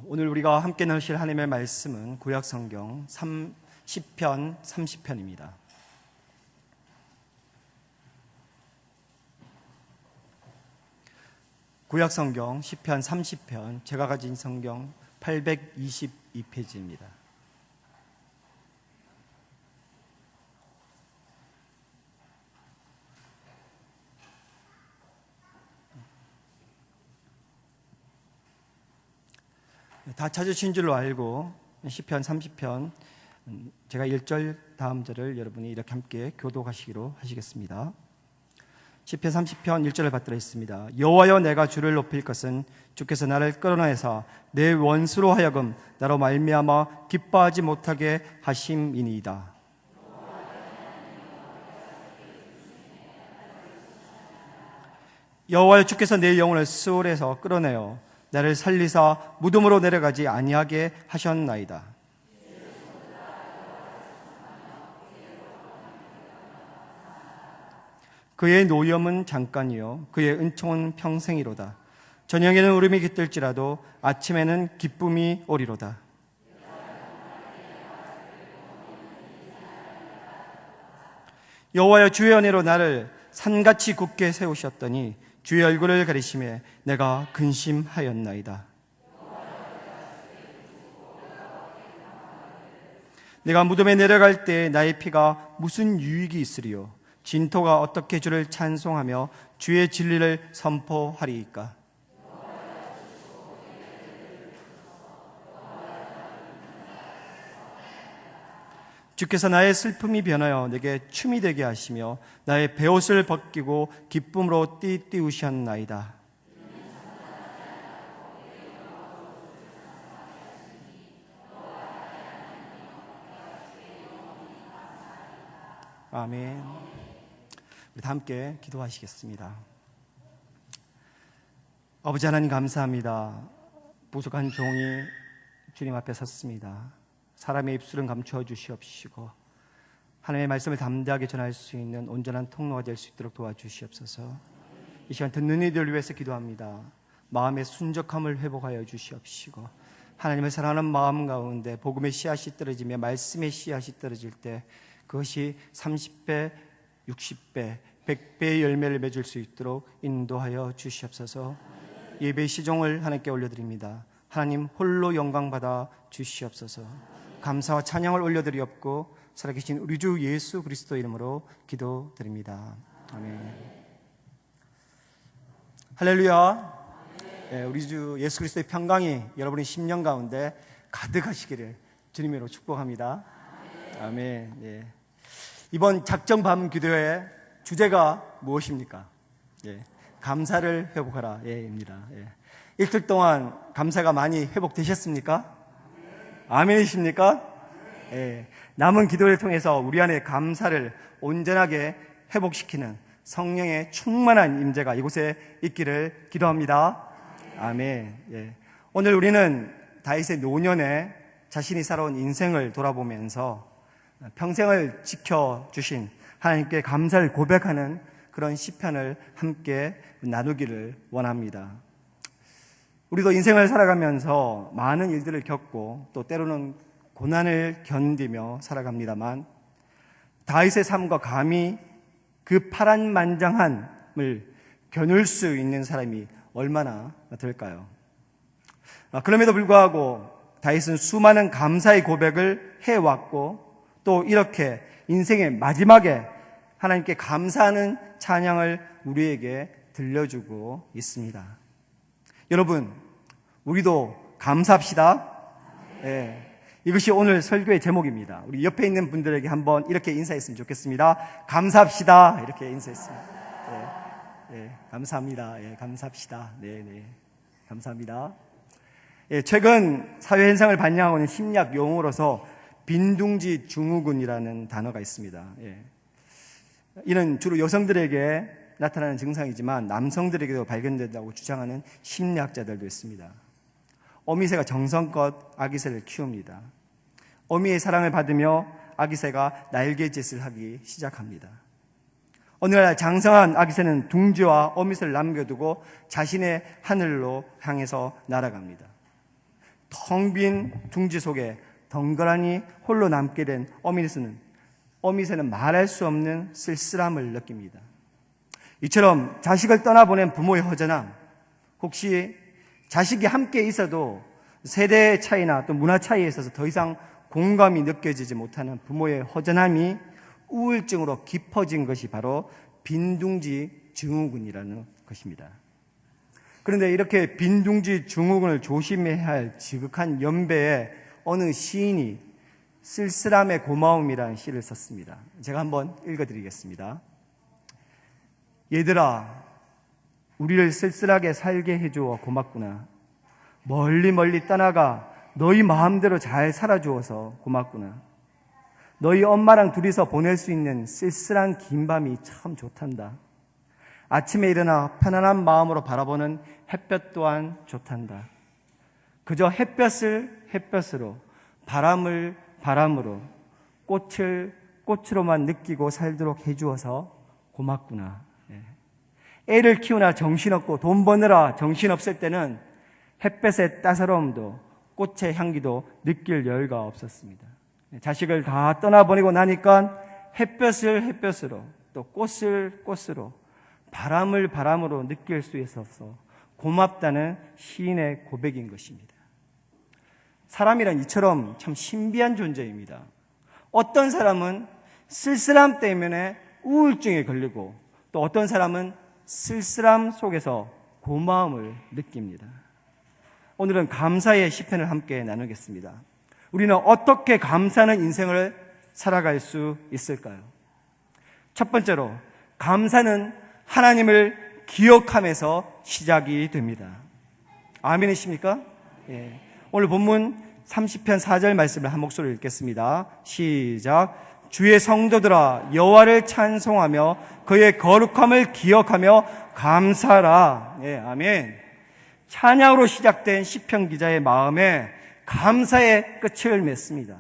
오늘 우리가 함께 나누실 하나님의 말씀은 구약성경 시편 30편입니다. 구약성경 시편 30편, 제가 가진 성경 822페이지입니다. 다 찾으신 줄로 알고 시편 30편 제가 1절 다음 절을 여러분이 이렇게 함께 교독하시기로 하시겠습니다. 시편 30편 1절을 받들어 있습니다. 여호와여, 내가 주를 높일 것은 주께서 나를 끌어내사 내 원수로 하여금 나로 말미암아 기뻐하지 못하게 하심이니이다. 여호와여, 주께서 내 영혼을 스올에서 끌어내어 나를 살리사 무덤으로 내려가지 아니하게 하셨나이다. 그의 노염은 잠깐이요 그의 은총은 평생이로다. 저녁에는 울음이 깃들지라도 아침에는 기쁨이 오리로다. 여호와여, 주의 은혜로 나를 산같이 굳게 세우셨더니 주의 얼굴을 가리심에 내가 근심하였나이다. 내가 무덤에 내려갈 때 나의 피가 무슨 유익이 있으리요? 진토가 어떻게 주를 찬송하며 주의 진리를 선포하리이까? 주께서 나의 슬픔이 변하여 내게 춤이 되게 하시며 나의 베옷을 벗기고 기쁨으로 띠띠우셨나이다. 아멘. 우리 다 함께 기도하시겠습니다. 아버지 하나님, 감사합니다. 부족한 종이 주님 앞에 섰습니다. 사람의 입술은 감추어 주시옵시고 하나님의 말씀을 담대하게 전할 수 있는 온전한 통로가 될 수 있도록 도와주시옵소서. 이 시간 듣는 이들을 위해서 기도합니다. 마음의 순적함을 회복하여 주시옵시고 하나님을 사랑하는 마음 가운데 복음의 씨앗이 떨어지며 말씀의 씨앗이 떨어질 때 그것이 30배, 60배, 100배의 열매를 맺을 수 있도록 인도하여 주시옵소서. 예배의 시종을 하나님께 올려드립니다. 하나님 홀로 영광받아 주시옵소서. 감사와 찬양을 올려드리옵고 살아계신 우리 주 예수 그리스도 이름으로 기도드립니다. 아멘. 할렐루야. 네, 우리 주 예수 그리스도의 평강이 여러분의 심령 가운데 가득하시기를 주님으로 축복합니다. 아멘. 예. 이번 작정 밤 기도의 주제가 무엇입니까? 예. 감사를 회복하라. 입니다. 예. 이틀 동안 감사가 많이 회복되셨습니까? 아멘이십니까? 예. 남은 기도를 통해서 우리 안에 감사를 온전하게 회복시키는 성령의 충만한 임재가 이곳에 있기를 기도합니다. 아멘. 예. 오늘 우리는 다윗의 노년에 자신이 살아온 인생을 돌아보면서 평생을 지켜주신 하나님께 감사를 고백하는 그런 시편을 함께 나누기를 원합니다. 우리도 인생을 살아가면서 많은 일들을 겪고 또 때로는 고난을 견디며 살아갑니다만 다윗의 삶과 감히 그 파란만장함을 겨눌 수 있는 사람이 얼마나 될까요? 그럼에도 불구하고 다윗은 수많은 감사의 고백을 해왔고 또 이렇게 인생의 마지막에 하나님께 감사하는 찬양을 우리에게 들려주고 있습니다. 여러분, 우리도 감사합시다. 예, 이것이 오늘 설교의 제목입니다. 우리 옆에 있는 분들에게 한번 이렇게 인사했으면 좋겠습니다. 감사합시다. 이렇게 인사했습니다. 감사합니다. 예, 감사합시다. 네, 감사합니다. 예, 최근 사회 현상을 반영하고 있는 심리학 용어로서 빈둥지 증후군이라는 단어가 있습니다. 예. 이는 주로 여성들에게 나타나는 증상이지만 남성들에게도 발견된다고 주장하는 심리학자들도 있습니다. 어미새가 정성껏 아기새를 키웁니다. 어미의 사랑을 받으며 아기새가 날개짓을 하기 시작합니다. 어느 날 장성한 아기새는 둥지와 어미새를 남겨두고 자신의 하늘로 향해서 날아갑니다. 텅 빈 둥지 속에 덩그러니 홀로 남게 된 어미새는 말할 수 없는 쓸쓸함을 느낍니다. 이처럼 자식을 떠나보낸 부모의 허전함, 혹시 자식이 함께 있어도 세대 차이나 또 문화 차이에 있어서 더 이상 공감이 느껴지지 못하는 부모의 허전함이 우울증으로 깊어진 것이 바로 빈둥지 증후군이라는 것입니다. 그런데 이렇게 빈둥지 증후군을 조심해야 할 지극한 연배에 어느 시인이 쓸쓸함의 고마움이라는 시를 썼습니다. 제가 한번 읽어드리겠습니다. 얘들아, 우리를 쓸쓸하게 살게 해주어 고맙구나. 멀리 멀리 떠나가 너희 마음대로 잘 살아주어서 고맙구나. 너희 엄마랑 둘이서 보낼 수 있는 쓸쓸한 긴 밤이 참 좋단다. 아침에 일어나 편안한 마음으로 바라보는 햇볕 또한 좋단다. 그저 햇볕으로, 바람을 바람으로, 꽃을 꽃으로만 느끼고 살도록 해주어서 고맙구나. 애를 키우나 정신없고 돈 버느라 정신없을 때는 햇볕의 따사로움도 꽃의 향기도 느낄 여유가 없었습니다. 자식을 다 떠나보내고 나니까 햇볕으로 또 꽃으로 바람을 바람으로 느낄 수 있어서 고맙다는 시인의 고백인 것입니다. 사람이란 이처럼 참 신비한 존재입니다. 어떤 사람은 쓸쓸함 때문에 우울증에 걸리고 또 어떤 사람은 쓸쓸함 속에서 고마움을 느낍니다. 오늘은 감사의 시편을 함께 나누겠습니다. 우리는 어떻게 감사하는 인생을 살아갈 수 있을까요? 첫 번째로, 감사는 하나님을 기억하면서 시작이 됩니다. 아멘이십니까? 예. 오늘 본문 30편 4절 말씀을 한 목소리로 읽겠습니다. 시작. 주의 성도들아, 여호와를 찬송하며 그의 거룩함을 기억하며 감사하라. 예, 아멘. 찬양으로 시작된 시편 기자의 마음에 감사의 끝을 맺습니다.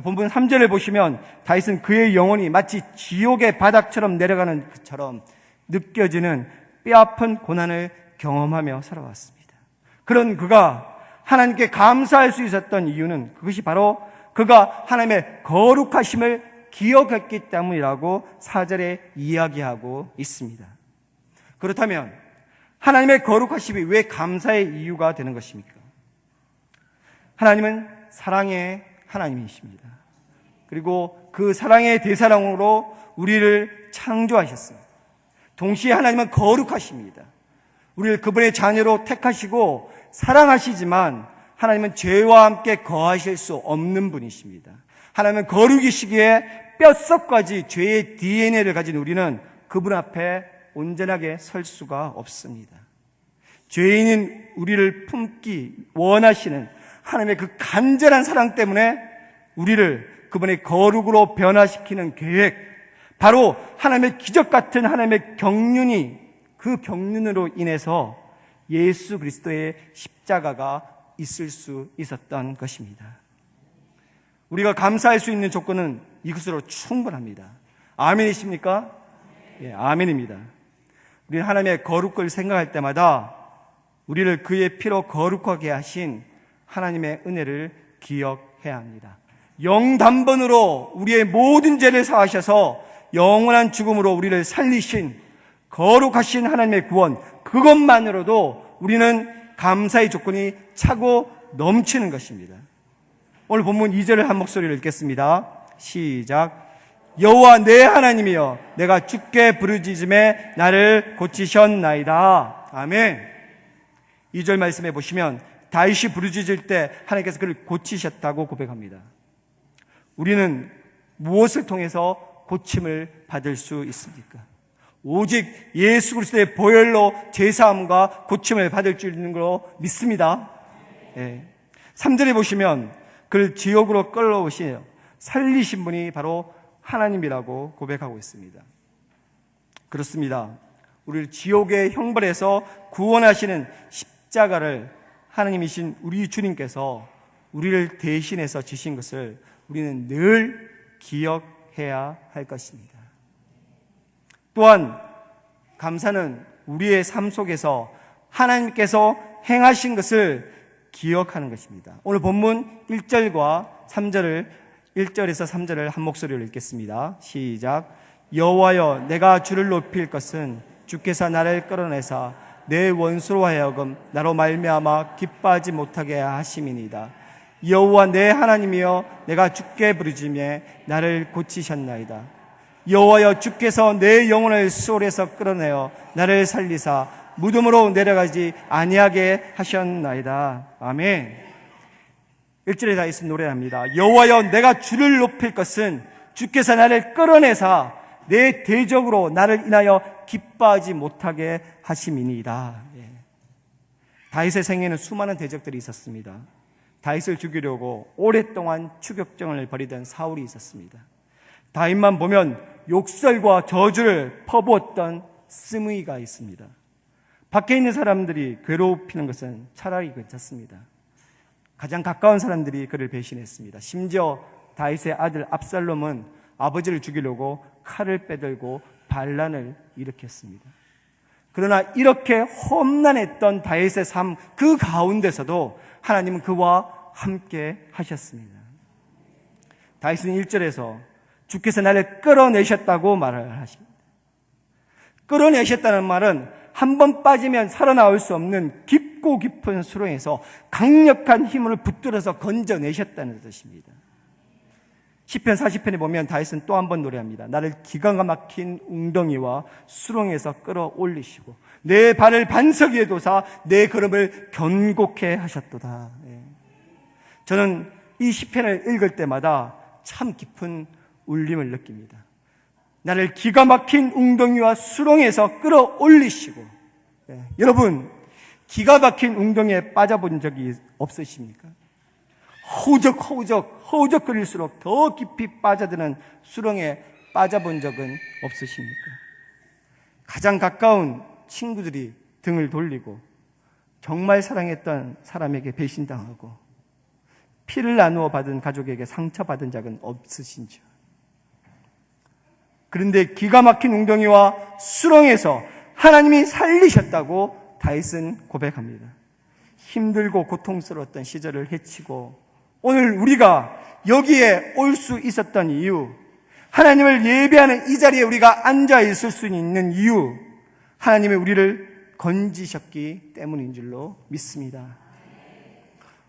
본문 3절을 보시면 다윗은 그의 영혼이 마치 지옥의 바닥처럼 내려가는 것처럼 느껴지는 뼈아픈 고난을 경험하며 살아왔습니다. 그런 그가 하나님께 감사할 수 있었던 이유는 그것이 바로 그가 하나님의 거룩하심을 기억했기 때문이라고 4절에 이야기하고 있습니다. 그렇다면 하나님의 거룩하심이 왜 감사의 이유가 되는 것입니까? 하나님은 사랑의 하나님이십니다. 그리고 그 사랑의 대사랑으로 우리를 창조하셨습니다. 동시에 하나님은 거룩하십니다. 우리를 그분의 자녀로 택하시고 사랑하시지만 하나님은 죄와 함께 거하실 수 없는 분이십니다. 하나님은 거룩이시기에 뼛속까지 죄의 DNA를 가진 우리는 그분 앞에 온전하게 설 수가 없습니다. 죄인인 우리를 품기 원하시는 하나님의 그 간절한 사랑 때문에 우리를 그분의 거룩으로 변화시키는 계획, 바로 하나님의 기적 같은 하나님의 경륜이, 그 경륜으로 인해서 예수 그리스도의 십자가가 있을 수 있었던 것입니다. 우리가 감사할 수 있는 조건은 이것으로 충분합니다. 아멘이십니까? 예, 아멘입니다. 우리는 하나님의 거룩을 생각할 때마다 우리를 그의 피로 거룩하게 하신 하나님의 은혜를 기억해야 합니다. 영단번으로 우리의 모든 죄를 사하셔서 영원한 죽음으로 우리를 살리신 거룩하신 하나님의 구원, 그것만으로도 우리는 감사의 조건이 차고 넘치는 것입니다. 오늘 본문 2절을 한 목소리로 읽겠습니다. 시작. 여호와 내 하나님이여, 내가 주께 부르짖음에 나를 고치셨나이다. 아멘. 2절 말씀해 보시면 다윗이 부르짖을 때 하나님께서 그를 고치셨다고 고백합니다. 우리는 무엇을 통해서 고침을 받을 수 있습니까? 오직 예수 그리스도의 보혈로 제사함과 고침을 받을 줄 있는 걸로 믿습니다. 예. 3절에 보시면 그를 지옥으로 끌어오시며 살리신 분이 바로 하나님이라고 고백하고 있습니다. 그렇습니다. 우리를 지옥의 형벌에서 구원하시는 십자가를 하나님이신 우리 주님께서 우리를 대신해서 지신 것을 우리는 늘 기억해야 할 것입니다. 또한 감사는 우리의 삶 속에서 하나님께서 행하신 것을 기억하는 것입니다. 오늘 본문 1절과 3절을 1절에서 3절을 한 목소리로 읽겠습니다. 시작. 여호와여, 내가 주를 높일 것은 주께서 나를 끌어내사 내 원수로 하여금 나로 말미암아 기뻐하지 못하게 하심이니이다. 여호와 내 하나님이여, 내가 주께 부르짖으며 나를 고치셨나이다. 여호와여, 주께서 내 영혼을 수월에서 끌어내어 나를 살리사 무덤으로 내려가지 아니하게 하셨나이다. 아멘. 1절에 다윗은 노래합니다. 여호와여, 내가 주를 높일 것은 주께서 나를 끌어내사 내 대적으로 나를 인하여 기뻐하지 못하게 하심이니이다. 다윗의 생에는 수많은 대적들이 있었습니다. 다윗을 죽이려고 오랫동안 추격전을 벌이던 사울이 있었습니다. 다윗만 보면 욕설과 저주를 퍼부었던 스므이가 있습니다. 밖에 있는 사람들이 괴롭히는 것은 차라리 괜찮습니다. 가장 가까운 사람들이 그를 배신했습니다. 심지어 다윗의 아들 압살롬은 아버지를 죽이려고 칼을 빼들고 반란을 일으켰습니다. 그러나 이렇게 험난했던 다윗의 삶 그 가운데서도 하나님은 그와 함께 하셨습니다. 다윗은 1절에서 주께서 나를 끌어내셨다고 말을 하십니다. 끌어내셨다는 말은 한 번 빠지면 살아나올 수 없는 깊고 깊은 수렁에서 강력한 힘을 붙들어서 건져내셨다는 뜻입니다. 시편 40편에 보면 다윗은 또 한 번 노래합니다. 나를 기가 막힌 웅덩이와 수렁에서 끌어올리시고 내 발을 반석 위에 둬사 내 걸음을 견고케 하셨도다. 저는 이 시편을 읽을 때마다 참 깊은 울림을 느낍니다. 나를 기가 막힌 웅덩이와 수렁에서 끌어올리시고, 여러분 기가 막힌 웅덩이에 빠져본 적이 없으십니까? 허우적거릴수록 더 깊이 빠져드는 수렁에 빠져본 적은 없으십니까? 가장 가까운 친구들이 등을 돌리고 정말 사랑했던 사람에게 배신당하고 피를 나누어 받은 가족에게 상처받은 적은 없으신지요? 그런데 기가 막힌 웅덩이와 수렁에서 하나님이 살리셨다고 다윗은 고백합니다. 힘들고 고통스러웠던 시절을 헤치고 오늘 우리가 여기에 올 수 있었던 이유, 하나님을 예배하는 이 자리에 우리가 앉아 있을 수 있는 이유, 하나님이 우리를 건지셨기 때문인 줄로 믿습니다.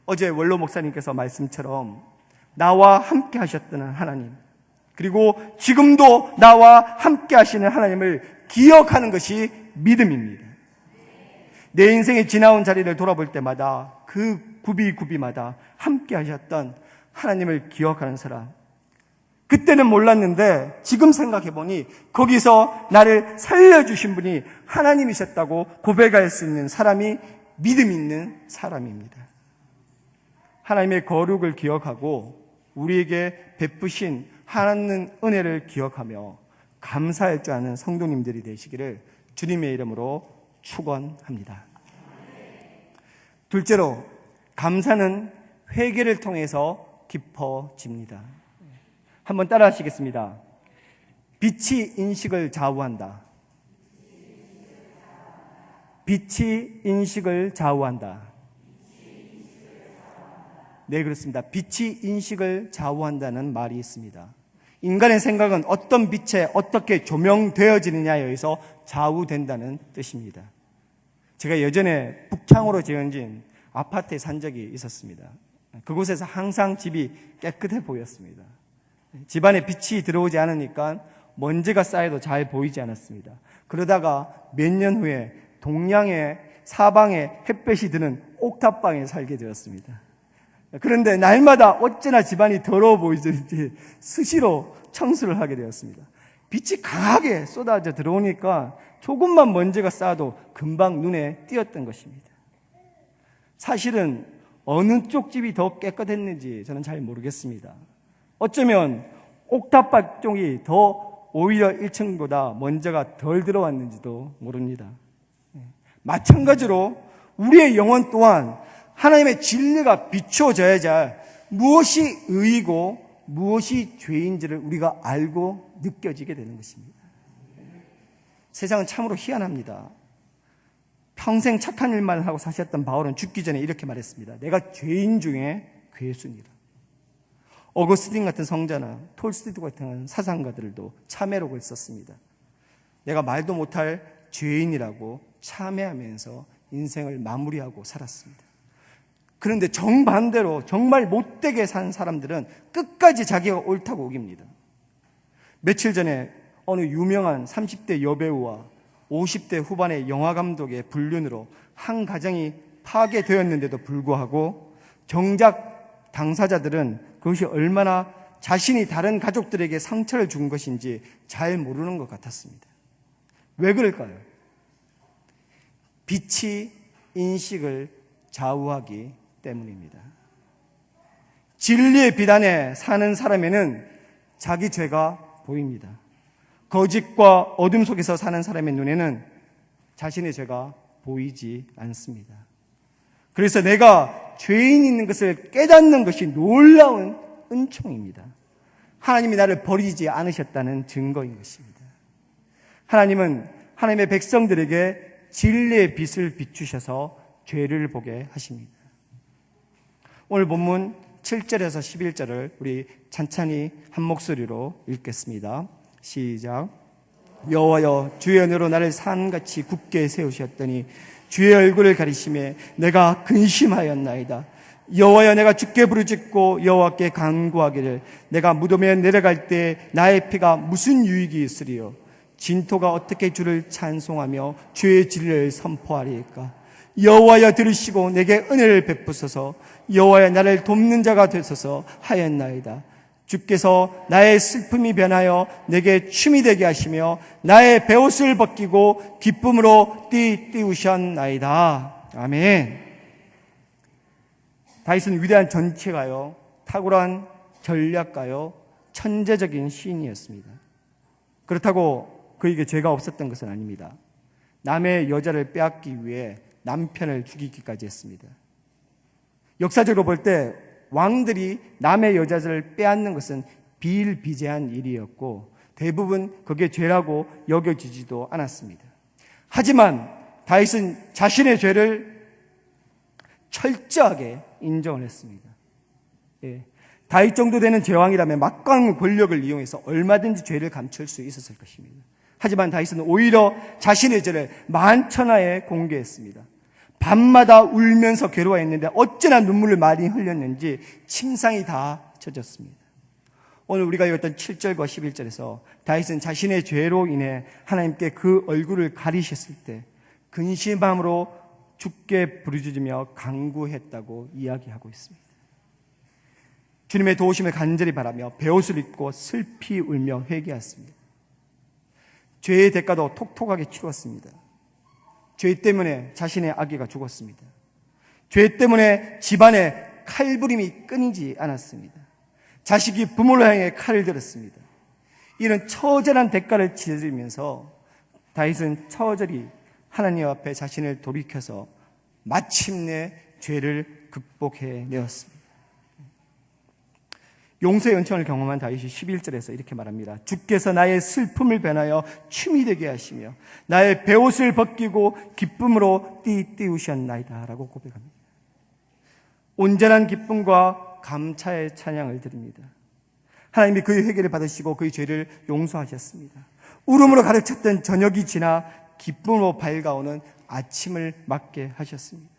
어제 원로 목사님께서 말씀처럼 나와 함께 하셨던 하나님, 그리고 지금도 나와 함께 하시는 하나님을 기억하는 것이 믿음입니다. 내 인생의 지나온 자리를 돌아볼 때마다 그 구비마다 함께 하셨던 하나님을 기억하는 사람, 그때는 몰랐는데 지금 생각해보니 거기서 나를 살려주신 분이 하나님이셨다고 고백할 수 있는 사람이 믿음 있는 사람입니다. 하나님의 거룩을 기억하고 우리에게 베푸신 하나님 은혜를 기억하며 감사할 줄 아는 성도님들이 되시기를 주님의 이름으로 축원합니다. 둘째로, 감사는 회개를 통해서 깊어집니다. 한번 따라 하시겠습니다. 빛이 인식을 좌우한다. 빛이 인식을 좌우한다. 네, 그렇습니다. 빛이 인식을 좌우한다는 말이 있습니다. 인간의 생각은 어떤 빛에 어떻게 조명되어지느냐에 의해서 좌우된다는 뜻입니다. 제가 예전에 북창으로 지어진 아파트에 산 적이 있었습니다. 그곳에서 항상 집이 깨끗해 보였습니다. 집안에 빛이 들어오지 않으니까 먼지가 쌓여도 잘 보이지 않았습니다. 그러다가 몇 년 후에 동양의 사방에 햇볕이 드는 옥탑방에 살게 되었습니다. 그런데 날마다 어찌나 집안이 더러워 보이는지 수시로 청소를 하게 되었습니다. 빛이 강하게 쏟아져 들어오니까 조금만 먼지가 쌓아도 금방 눈에 띄었던 것입니다. 사실은 어느 쪽 집이 더 깨끗했는지 저는 잘 모르겠습니다. 어쩌면 옥탑방 쪽이 더 오히려 1층보다 먼지가 덜 들어왔는지도 모릅니다. 마찬가지로 우리의 영혼 또한 하나님의 진리가 비춰져야지 무엇이 의이고 무엇이 죄인지를 우리가 알고 느껴지게 되는 것입니다. 세상은 참으로 희한합니다. 평생 착한 일만 하고 사셨던 바울은 죽기 전에 이렇게 말했습니다. 내가 죄인 중에 괴순이라. 어거스틴 같은 성자나 톨스토이 같은 사상가들도 참회록을 썼습니다. 내가 말도 못할 죄인이라고 참회하면서 인생을 마무리하고 살았습니다. 그런데 정반대로 정말 못되게 산 사람들은 끝까지 자기가 옳다고 우깁니다. 며칠 전에 어느 유명한 30대 여배우와 50대 후반의 영화감독의 불륜으로 한 가정이 파괴되었는데도 불구하고 정작 당사자들은 그것이 얼마나 자신이 다른 가족들에게 상처를 준 것인지 잘 모르는 것 같았습니다. 왜 그럴까요? 빛이 인식을 좌우하기 때문입니다. 진리의 빛 안에 사는 사람에는 자기 죄가 보입니다. 거짓과 어둠 속에서 사는 사람의 눈에는 자신의 죄가 보이지 않습니다. 그래서 내가 죄인 있는 것을 깨닫는 것이 놀라운 은총입니다. 하나님이 나를 버리지 않으셨다는 증거인 것입니다. 하나님은 하나님의 백성들에게 진리의 빛을 비추셔서 죄를 보게 하십니다. 오늘 본문 7절에서 11절을 우리 찬찬히 한 목소리로 읽겠습니다. 시작. 여호와여, 주의 은혜로 나를 산같이 굳게 세우셨더니 주의 얼굴을 가리심에 내가 근심하였나이다. 여호와여, 내가 주께 부르짖고 여호와께 간구하기를 내가 무덤에 내려갈 때 나의 피가 무슨 유익이 있으리요? 진토가 어떻게 주를 찬송하며 주의 진리를 선포하리이까? 여호와여, 들으시고 내게 은혜를 베푸소서. 여호와여, 나를 돕는 자가 되소서 하였나이다. 주께서 나의 슬픔이 변하여 내게 춤이 되게 하시며 나의 베옷을 벗기고 기쁨으로 띠우셨나이다. 아멘. 다윗은 위대한 전체가요, 탁월한 전략가요, 천재적인 시인이었습니다. 그렇다고 그에게 죄가 없었던 것은 아닙니다. 남의 여자를 빼앗기 위해 남편을 죽이기까지 했습니다. 역사적으로 볼 때 왕들이 남의 여자를 빼앗는 것은 비일비재한 일이었고 대부분 그게 죄라고 여겨지지도 않았습니다. 하지만 다윗은 자신의 죄를 철저하게 인정을 했습니다. 다윗 정도 되는 제왕이라면 막강한 권력을 이용해서 얼마든지 죄를 감출 수 있었을 것입니다. 하지만 다윗은 오히려 자신의 죄를 만천하에 공개했습니다. 밤마다 울면서 괴로워했는데 어찌나 눈물을 많이 흘렸는지 침상이 다 젖었습니다. 오늘 우리가 읽었던 7절과 11절에서 다윗은 자신의 죄로 인해 하나님께 그 얼굴을 가리셨을 때 근심함으로 주께 부르짖으며 간구했다고 이야기하고 있습니다. 주님의 도우심을 간절히 바라며 베옷을 입고 슬피 울며 회개했습니다. 죄의 대가도 톡톡하게 치루었습니다. 죄 때문에 자신의 아기가 죽었습니다. 죄 때문에 집안에 칼부림이 끊이지 않았습니다. 자식이 부모를 향해 칼을 들었습니다. 이런 처절한 대가를 치르면서 다윗은 처절히 하나님 앞에 자신을 돌이켜서 마침내 죄를 극복해내었습니다. 용서의 은총을 경험한 다윗이 11절에서 이렇게 말합니다. 주께서 나의 슬픔을 변하여 춤이 되게 하시며 나의 베옷을 벗기고 기쁨으로 띠우셨나이다 라고 고백합니다. 온전한 기쁨과 감사의 찬양을 드립니다. 하나님이 그의 회개를 받으시고 그의 죄를 용서하셨습니다. 울음으로 가득 찼던 저녁이 지나 기쁨으로 밝아오는 아침을 맞게 하셨습니다.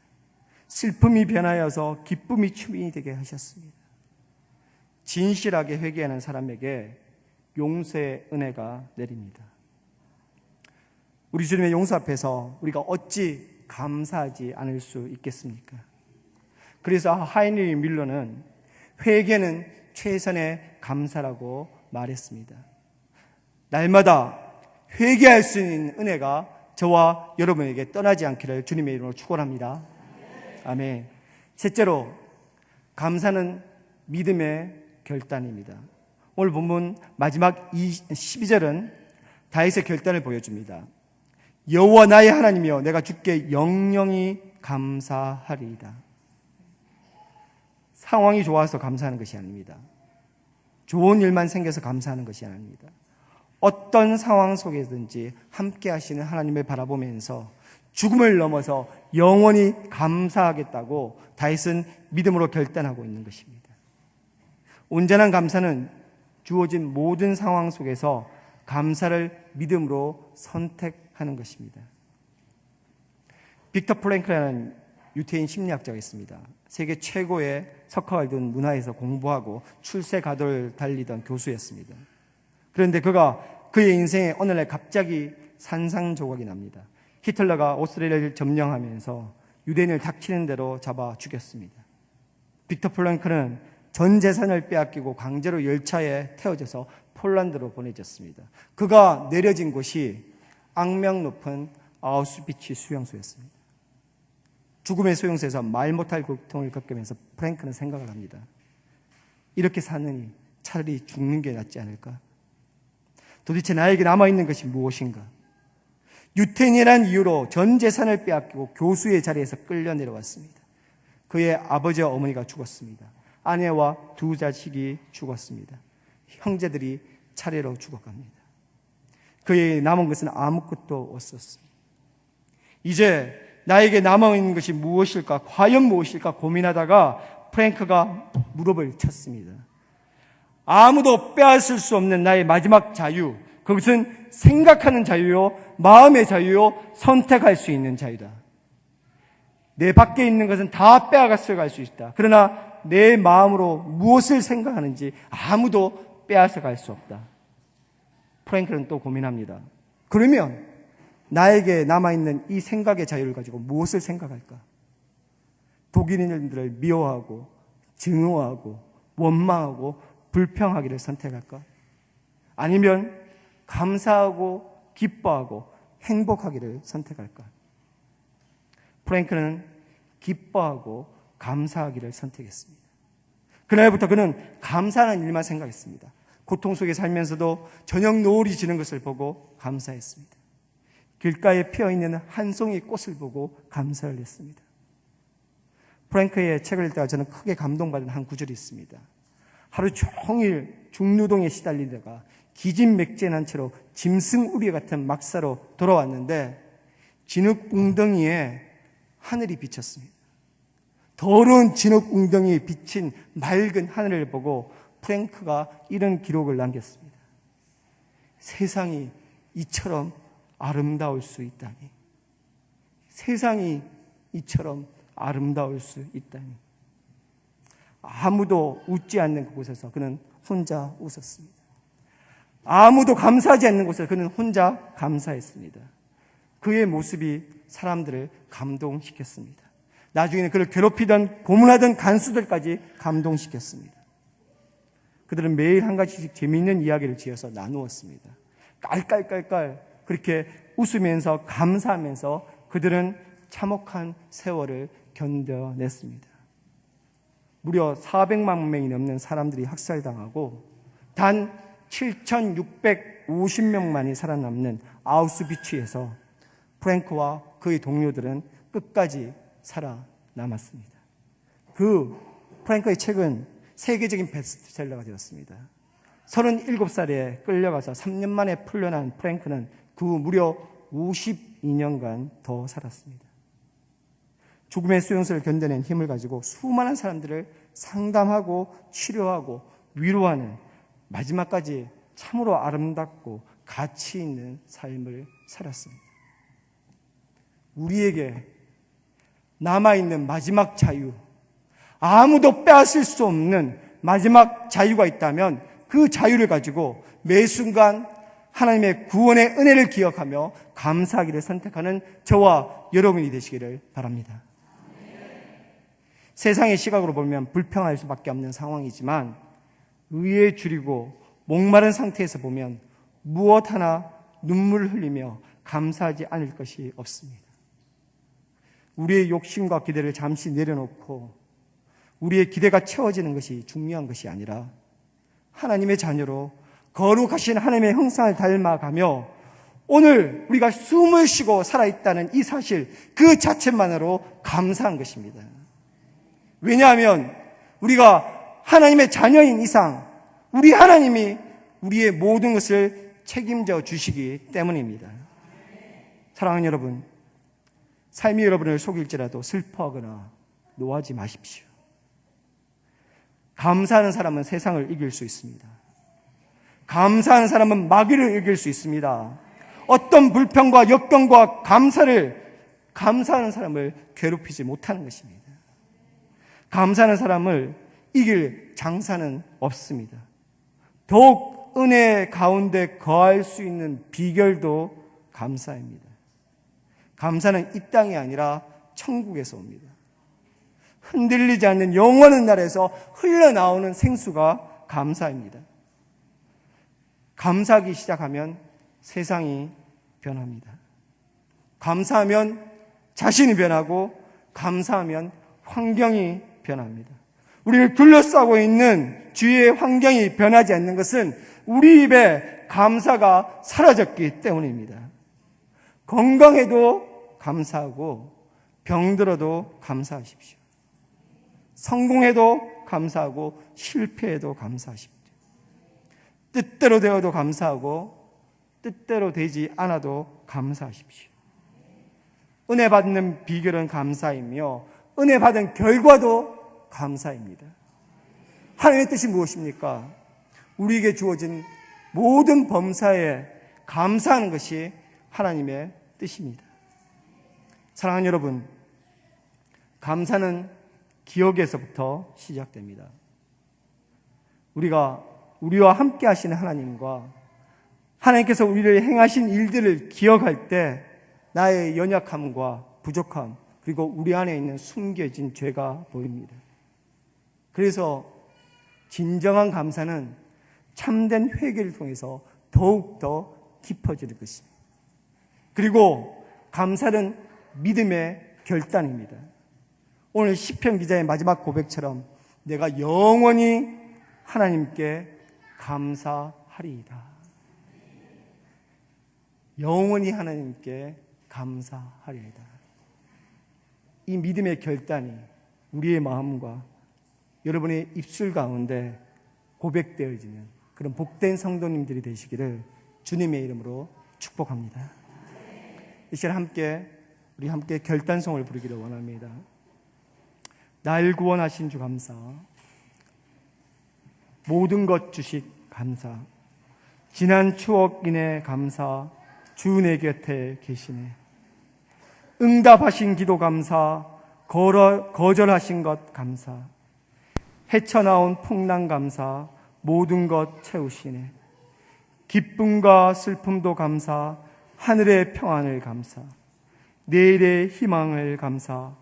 슬픔이 변하여서 기쁨이 춤이 되게 하셨습니다. 진실하게 회개하는 사람에게 용서의 은혜가 내립니다. 우리 주님의 용서 앞에서 우리가 어찌 감사하지 않을 수 있겠습니까? 그래서 하이리 밀러는 회개는 최선의 감사라고 말했습니다. 날마다 회개할 수 있는 은혜가 저와 여러분에게 떠나지 않기를 주님의 이름으로 축원합니다. 아멘. 셋째로, 감사는 믿음의 결단입니다. 오늘 본문 마지막 12절은 다윗의 결단을 보여줍니다. 여호와 나의 하나님이여, 내가 주께 영영이 감사하리이다. 상황이 좋아서 감사하는 것이 아닙니다. 좋은 일만 생겨서 감사하는 것이 아닙니다. 어떤 상황 속에든지 함께 하시는 하나님을 바라보면서 죽음을 넘어서 영원히 감사하겠다고 다윗은 믿음으로 결단하고 있는 것입니다. 온전한 감사는 주어진 모든 상황 속에서 감사를 믿음으로 선택하는 것입니다. 빅터 프랭클이라는 유태인 심리학자가 있습니다. 세계 최고의 석학을 둔 문화에서 공부하고 출세 가도를 달리던 교수였습니다. 그런데 그의 인생에 어느 날 갑자기 산산조각이 납니다. 히틀러가 오스트리아를 점령하면서 유대인을 닥치는 대로 잡아 죽였습니다. 빅터 프랭클은 전 재산을 빼앗기고 강제로 열차에 태워져서 폴란드로 보내졌습니다. 그가 내려진 곳이 악명 높은 아우슈비츠 수용소였습니다. 죽음의 수용소에서 말 못할 고통을 겪으면서 프랭클은 생각을 합니다. 이렇게 사느니 차라리 죽는 게 낫지 않을까? 도대체 나에게 남아있는 것이 무엇인가? 유태인이라는 이유로 전 재산을 빼앗기고 교수의 자리에서 끌려 내려왔습니다. 그의 아버지와 어머니가 죽었습니다. 아내와 두 자식이 죽었습니다. 형제들이 차례로 죽어갑니다. 그의 남은 것은 아무것도 없었습니다. 이제 나에게 남아있는 것이 무엇일까? 과연 무엇일까? 고민하다가 프랭크가 무릎을 쳤습니다. 아무도 빼앗을 수 없는 나의 마지막 자유, 그것은 생각하는 자유요, 마음의 자유요, 선택할 수 있는 자유다. 내 밖에 있는 것은 다 빼앗아 갈 수 있다. 그러나 내 마음으로 무엇을 생각하는지 아무도 빼앗아 갈 수 없다. 프랭클은 또 고민합니다. 그러면 나에게 남아있는 이 생각의 자유를 가지고 무엇을 생각할까? 독일인들을 미워하고 증오하고 원망하고 불평하기를 선택할까? 아니면 감사하고 기뻐하고 행복하기를 선택할까? 프랭클은 기뻐하고 감사하기를 선택했습니다. 그날부터 그는 감사하는 일만 생각했습니다. 고통 속에 살면서도 저녁 노을이 지는 것을 보고 감사했습니다. 길가에 피어있는 한 송이 꽃을 보고 감사를 했습니다. 프랭크의 책을 읽다가 저는 크게 감동받은 한 구절이 있습니다. 하루 종일 중노동에 시달리다가 기진맥진한 채로 짐승우리 같은 막사로 돌아왔는데 진흙 웅덩이에 하늘이 비쳤습니다. 더러운 진흙 웅덩이에 비친 맑은 하늘을 보고 프랭크가 이런 기록을 남겼습니다. 세상이 이처럼 아름다울 수 있다니. 세상이 이처럼 아름다울 수 있다니. 아무도 웃지 않는 그곳에서 그는 혼자 웃었습니다. 아무도 감사하지 않는 곳에서 그는 혼자 감사했습니다. 그의 모습이 사람들을 감동시켰습니다. 나중에는 그를 괴롭히던 고문하던 간수들까지 감동시켰습니다. 그들은 매일 한 가지씩 재미있는 이야기를 지어서 나누었습니다. 깔깔깔깔 그렇게 웃으면서 감사하면서 그들은 참혹한 세월을 견뎌냈습니다. 무려 400만 명이 넘는 사람들이 학살당하고 단 7,650명만이 살아남는 아우슈비츠에서 프랭크와 그의 동료들은 끝까지 살아남았습니다. 그 프랭크의 책은 세계적인 베스트셀러가 되었습니다. 37살에 끌려가서 3년 만에 풀려난 프랭크는 그 무려 52년간 더 살았습니다. 죽음의 수용소를 견뎌낸 힘을 가지고 수많은 사람들을 상담하고 치료하고 위로하는 마지막까지 참으로 아름답고 가치 있는 삶을 살았습니다. 우리에게 남아있는 마지막 자유, 아무도 빼앗을 수 없는 마지막 자유가 있다면 그 자유를 가지고 매 순간 하나님의 구원의 은혜를 기억하며 감사하기를 선택하는 저와 여러분이 되시기를 바랍니다. 세상의 시각으로 보면 불평할 수밖에 없는 상황이지만 의에 줄이고 목마른 상태에서 보면 무엇 하나 눈물을 흘리며 감사하지 않을 것이 없습니다. 우리의 욕심과 기대를 잠시 내려놓고 우리의 기대가 채워지는 것이 중요한 것이 아니라 하나님의 자녀로 거룩하신 하나님의 형상을 닮아가며 오늘 우리가 숨을 쉬고 살아있다는 이 사실 그 자체만으로 감사한 것입니다. 왜냐하면 우리가 하나님의 자녀인 이상 우리 하나님이 우리의 모든 것을 책임져 주시기 때문입니다. 사랑하는 여러분, 삶이 여러분을 속일지라도 슬퍼하거나 노하지 마십시오. 감사하는 사람은 세상을 이길 수 있습니다. 감사하는 사람은 마귀를 이길 수 있습니다. 어떤 불평과 역경과 감사하는 사람을 괴롭히지 못하는 것입니다. 감사하는 사람을 이길 장사는 없습니다. 더욱 은혜 가운데 거할 수 있는 비결도 감사입니다. 감사는 이 땅이 아니라 천국에서 옵니다. 흔들리지 않는 영원한 나라에서 흘러나오는 생수가 감사입니다. 감사하기 시작하면 세상이 변합니다. 감사하면 자신이 변하고 감사하면 환경이 변합니다. 우리를 둘러싸고 있는 주위의 환경이 변하지 않는 것은 우리 입에 감사가 사라졌기 때문입니다. 건강해도 감사하고 병들어도 감사하십시오. 성공해도 감사하고 실패해도 감사하십시오. 뜻대로 되어도 감사하고 뜻대로 되지 않아도 감사하십시오. 은혜 받는 비결은 감사이며 은혜 받은 결과도 감사입니다. 하나님의 뜻이 무엇입니까? 우리에게 주어진 모든 범사에 감사하는 것이 하나님의 뜻입니다. 사랑하는 여러분, 감사는 기억에서부터 시작됩니다. 우리와 함께 하시는 하나님과 하나님께서 우리를 행하신 일들을 기억할 때 나의 연약함과 부족함 그리고 우리 안에 있는 숨겨진 죄가 보입니다. 그래서 진정한 감사는 참된 회개를 통해서 더욱더 깊어지는 것입니다. 그리고 감사는 믿음의 결단입니다. 오늘 시편 기자의 마지막 고백처럼 내가 영원히 하나님께 감사하리이다. 영원히 하나님께 감사하리이다. 이 믿음의 결단이 우리의 마음과 여러분의 입술 가운데 고백되어지는 그런 복된 성도님들이 되시기를 주님의 이름으로 축복합니다. 이 시간 우리 함께 결단송을 부르기를 원합니다. 날 구원하신 주 감사, 모든 것 주식 감사, 지난 추억 인해 감사, 주 내 곁에 계시네. 응답하신 기도 감사, 거절하신 것 감사, 헤쳐나온 풍랑 감사, 모든 것 채우시네. 기쁨과 슬픔도 감사, 하늘의 평안을 감사, 내일의 희망을 감사,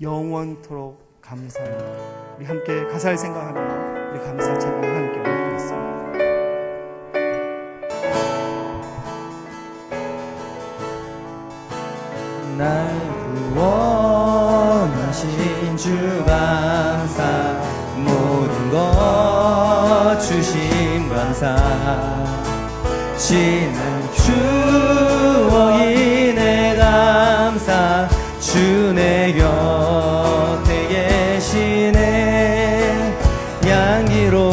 영원토록 감사합니다. 우리 함께 가사를 생각하며 우리 감사 찬양 함께 올리겠습니다. 날 구원하신 주 감사, 모든 것 주심 감사, 지난 추억이 내 감사, 주 내 곁에 계시네. 향기로운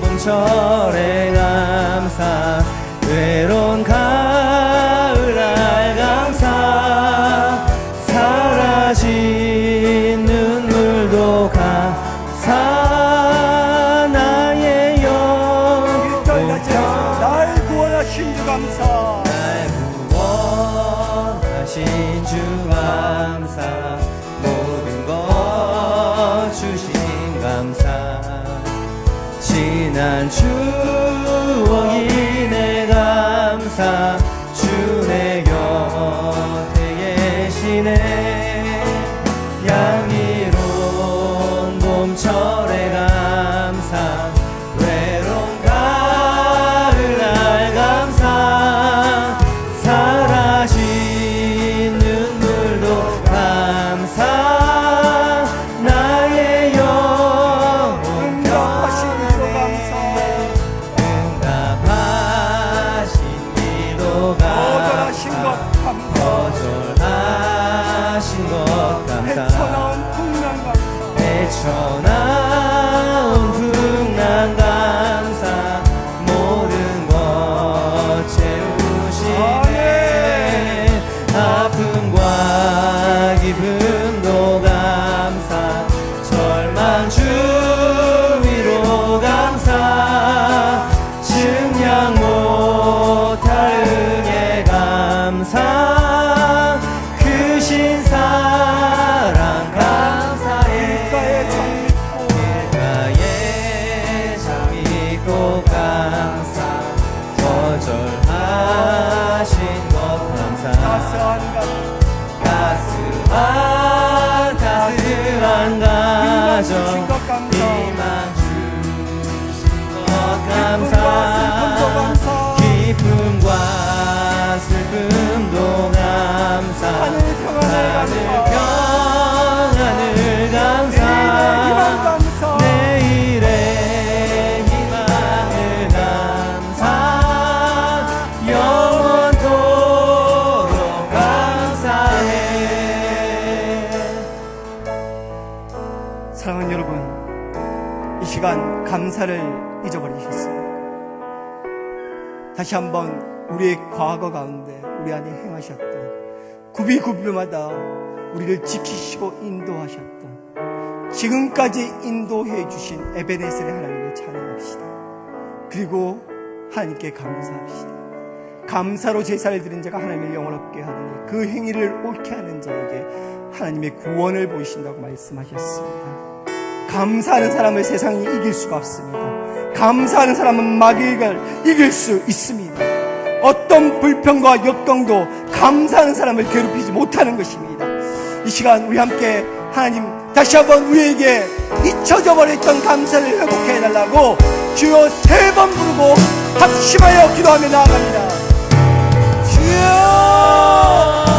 봄철의 감사, 외로운 가을날 감사, 사라진 눈물도 감사, 나의 영혼 날 구원하신 주 감사, 날 구원하신 주 감사, 모든 것 주신 감사, 지난 추억이 내 감사, 주 내 곁에 계시네. 향기로운 봄철의 감사, 외로운 가을날 감사, 사라진 눈물도 감사, 나의 영혼 응답하신 기도 감사, 응답하신 기도 거절하신 것 감사, 감사, 거절하신 것 감사, 헤쳐나온 풍랑 감사, 헤쳐나온 풍랑 감사, 모든 것 채우시네. 아픔과 여러분, 이 시간 감사를 잊어버리셨습니까? 다시 한번 우리의 과거 가운데 우리 안에 행하셨던 구비구비마다 우리를 지키시고 인도하셨던 지금까지 인도해 주신 에베네셀의 하나님을 찬양합시다. 그리고 하나님께 감사합시다. 감사로 제사를 드린 자가 하나님의 영원롭게 하느니 그 행위를 옳게 하는 자에게 하나님의 구원을 보이신다고 말씀하셨습니다. 감사하는 사람을 세상이 이길 수가 없습니다. 감사하는 사람은 마귀를 이길 수 있습니다. 어떤 불평과 역경도 감사하는 사람을 괴롭히지 못하는 것입니다. 이 시간 우리 함께 하나님 다시 한번 우리에게 잊혀져 버렸던 감사를 회복해 달라고 주여 3번 부르고 합심하여 기도하며 나아갑니다. 주여